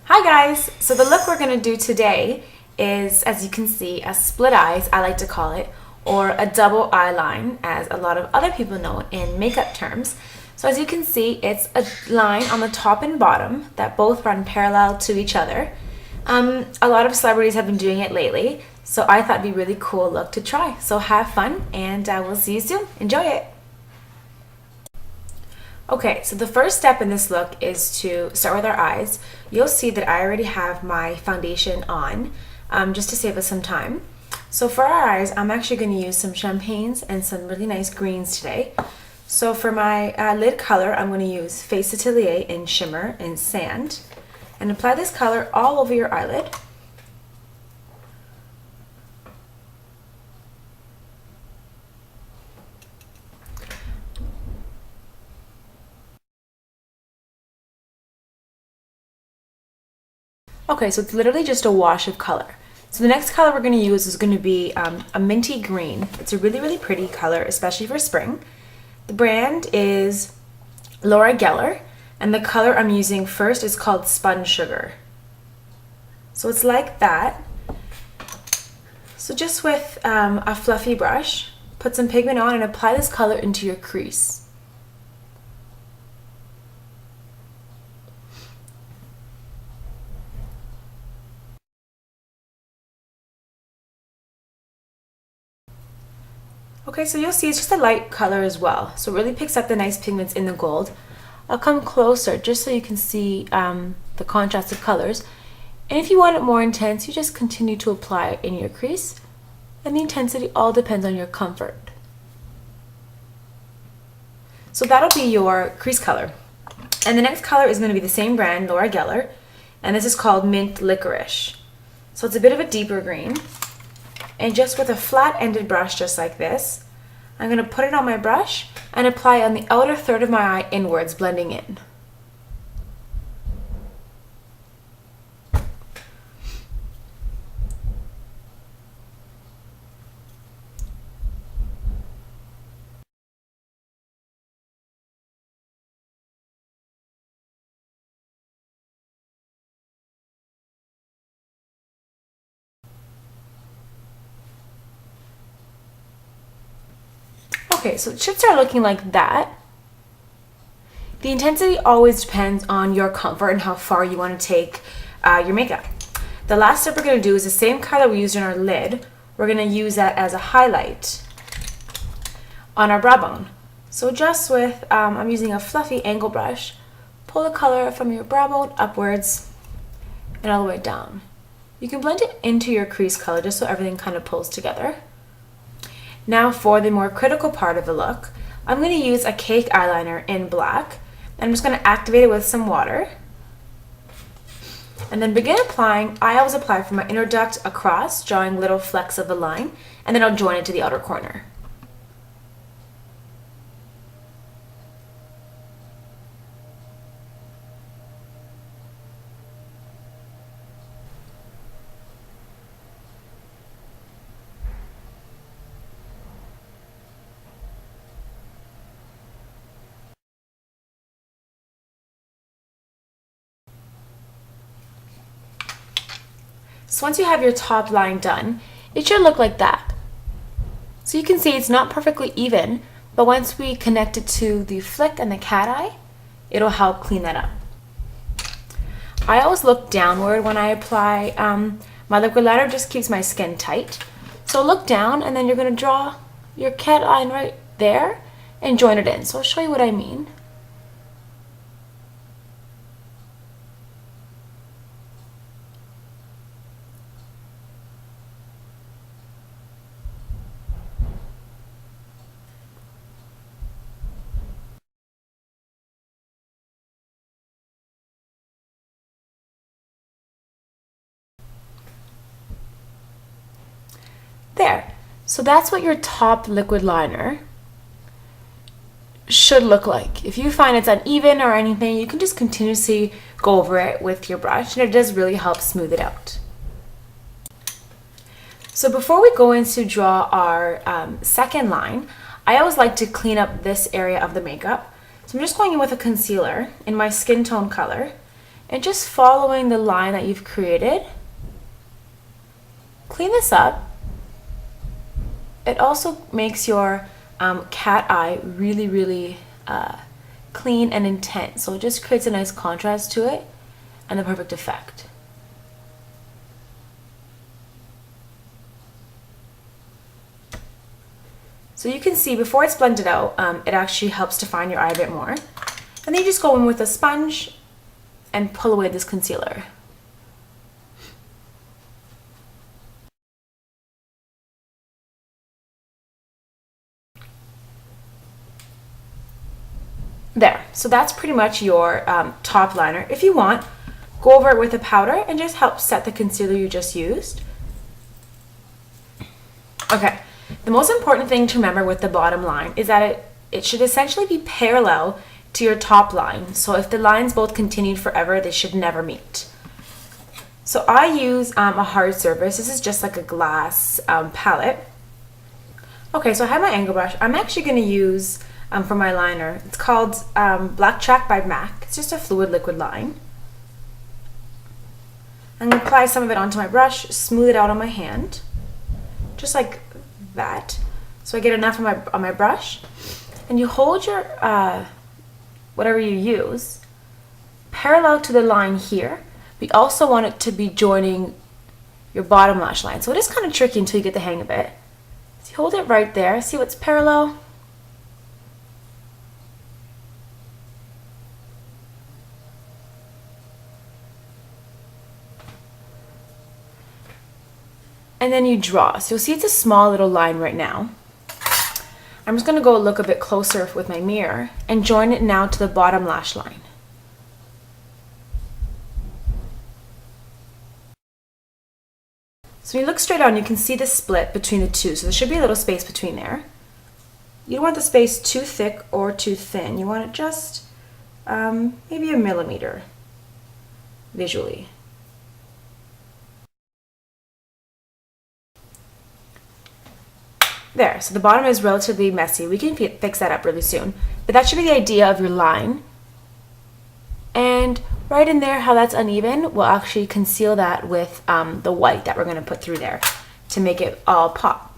Hi guys! So the look we're going to do today is, as you can see, a split eyes, I like to call it, or a double eyeline, as a lot of other people know it in makeup terms. So as you can see, it's a line on the top and bottom that both run parallel to each other. A lot of celebrities have been doing it lately, so I thought it'd be a really cool look to try. So have fun, and we'll see you soon. Enjoy it! Okay, so the first step in this look is to start with our eyes. You'll see that I already have my foundation on, just to save us some time. So for our eyes, I'm actually going to use some champagnes and some really nice greens today. So for my lid color, I'm going to use Face Atelier in Shimmer and Sand, and apply this color all over your eyelid. Okay, so it's literally just a wash of color. So the next color we're going to use is going to be a minty green. It's a really, really pretty color, especially for spring. The brand is Laura Geller, and the color I'm using first is called Spun Sugar. So it's like that. So just with a fluffy brush, put some pigment on and apply this color into your crease. Okay, so you'll see it's just a light color as well, so it really picks up the nice pigments in the gold. I'll come closer just so you can see the contrast of colors. And if you want it more intense, you just continue to apply it in your crease. And the intensity all depends on your comfort. So that'll be your crease color. And the next color is going to be the same brand, Laura Geller, and this is called Mint Licorice. So it's a bit of a deeper green. And just with a flat-ended brush just like this, I'm going to put it on my brush and apply on the outer third of my eye inwards, blending in. Okay, so it should start looking like that. The intensity always depends on your comfort and how far you want to take your makeup. The last step we're going to do is the same color we used in our lid. We're going to use that as a highlight on our brow bone. So just with, I'm using a fluffy angle brush, pull the color from your brow bone upwards and all the way down. You can blend it into your crease color just so everything kind of pulls together. Now for the more critical part of the look, I'm going to use a cake eyeliner in black. I'm just going to activate it with some water. And then begin applying. I always apply from my inner duct across, drawing little flecks of the line, and then I'll join it to the outer corner. So once you have your top line done, it should look like that. So you can see it's not perfectly even, but once we connect it to the flick and the cat eye, it'll help clean that up. I always look downward when I apply my liquid liner, just keeps my skin tight. So look down and then you're going to draw your cat eye right there and join it in. So I'll show you what I mean. There. So that's what your top liquid liner should look like. If you find it's uneven or anything, you can just continuously go over it with your brush, and it does really help smooth it out. So before we go in to draw our second line, I always like to clean up this area of the makeup. So I'm just going in with a concealer in my skin tone color, and just following the line that you've created. Clean this up. It also makes your cat eye really clean and intense, so it just creates a nice contrast to it and the perfect effect. So you can see before it's blended out, it actually helps define your eye a bit more. And then you just go in with a sponge and pull away this concealer. There, so that's pretty much your top liner. If you want, go over it with a powder and just help set the concealer you just used. Okay, the most important thing to remember with the bottom line is that it should essentially be parallel to your top line. So if the lines both continued forever, they should never meet. So I use a hard surface. This is just like a glass palette. Okay, so I have my angle brush. I'm actually going to use for my liner. It's called Black Track by MAC. It's just a fluid liquid line. I'm going to apply some of it onto my brush, smooth it out on my hand, just like that. So I get enough on my brush. And you hold your, whatever you use, parallel to the line here. We also want it to be joining your bottom lash line. So it is kind of tricky until you get the hang of it. So you hold it right there. See what's parallel? And then you draw. So you'll see it's a small little line right now. I'm just going to go look a bit closer with my mirror and join it now to the bottom lash line. So when you look straight on, you can see the split between the two. So there should be a little space between there. You don't want the space too thick or too thin. You want it just maybe a millimeter visually. There, so the bottom is relatively messy. We can fix that up really soon. But that should be the idea of your line. And right in there, how that's uneven, we'll actually conceal that with the white that we're going to put through there to make it all pop.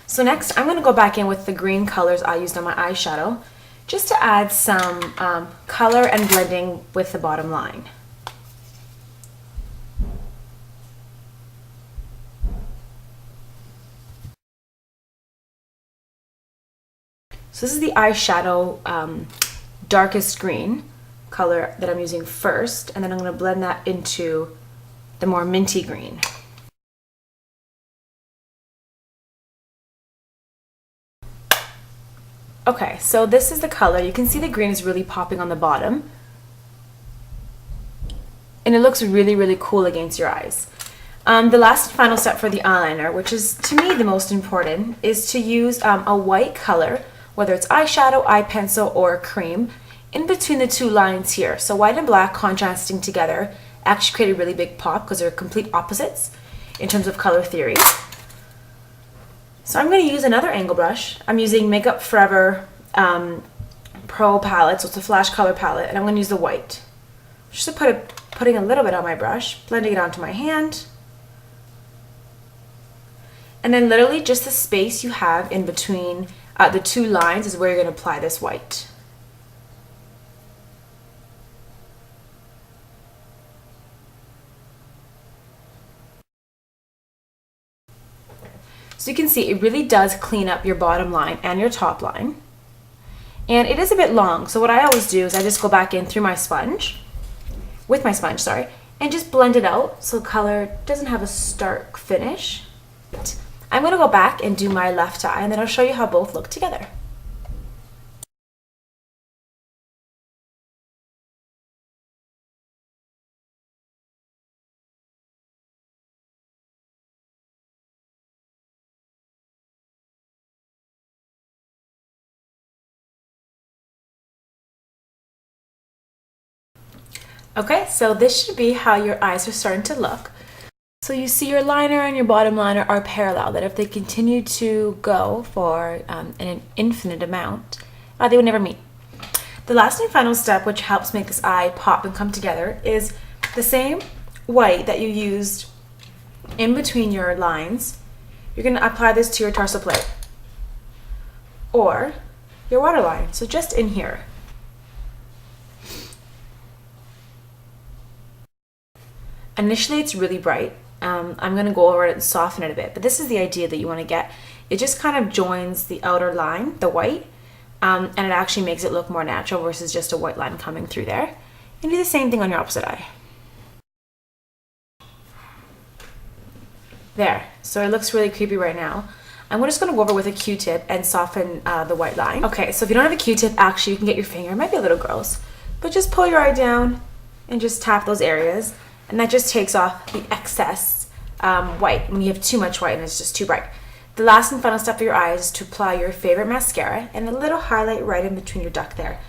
So next, I'm going to go back in with the green colors I used on my eyeshadow, just to add some color and blending with the bottom line. So this is the eyeshadow darkest green color that I'm using first, and then I'm going to blend that into the more minty green. Okay, so this is the color. You can see the green is really popping on the bottom, and it looks really cool against your eyes. The last and final step for the eyeliner, which is to me the most important, is to use a white color, whether it's eyeshadow, eye pencil, or cream, in between the two lines here. So white and black contrasting together actually create a really big pop because they're complete opposites in terms of color theory. So I'm going to use another angle brush. I'm using Makeup Forever Pro palette, so it's a flash color palette, and I'm going to use the white. Just putting a little bit on my brush, blending it onto my hand. And then literally just the space you have in between the two lines is where you're going to apply this white. So you can see it really does clean up your bottom line and your top line. And it is a bit long, so what I always do is I just go back in through my sponge, with my sponge, sorry, and just blend it out so color doesn't have a stark finish. I'm going to go back and do my left eye, and then I'll show you how both look together. Okay, so this should be how your eyes are starting to look. So you see your liner and your bottom liner are parallel, that if they continue to go for an infinite amount, they would never meet. The last and final step, which helps make this eye pop and come together, is the same white that you used in between your lines. You're going to apply this to your tarsal plate or your waterline, so just in here. Initially it's really bright. I'm going to go over it and soften it a bit, but this is the idea that you want to get. It just kind of joins the outer line, the white, and it actually makes it look more natural versus just a white line coming through there. And do the same thing on your opposite eye. There, so it looks really creepy right now. I'm just going to go over with a Q-tip and soften the white line. Okay, so if you don't have a Q-tip, actually you can get your finger. It might be a little gross, but just pull your eye down and just tap those areas, and that just takes off the excess white when you have too much white and it's just too bright. The last and final step for your eyes is to apply your favorite mascara and a little highlight right in between your duct there.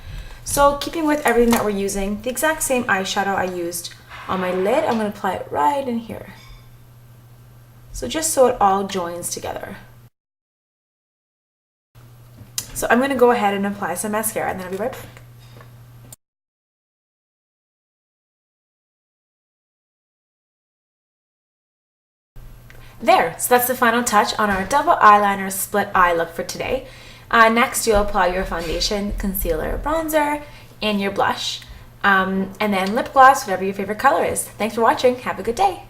So keeping with everything that we're using, the exact same eyeshadow I used on my lid, I'm going to apply it right in here. So just so it all joins together. So I'm going to go ahead and apply some mascara and then I'll be right back. There, so that's the final touch on our double eyeliner split eye look for today. Next, you'll apply your foundation, concealer, bronzer, and your blush. And then lip gloss, whatever your favorite color is. Thanks for watching. Have a good day.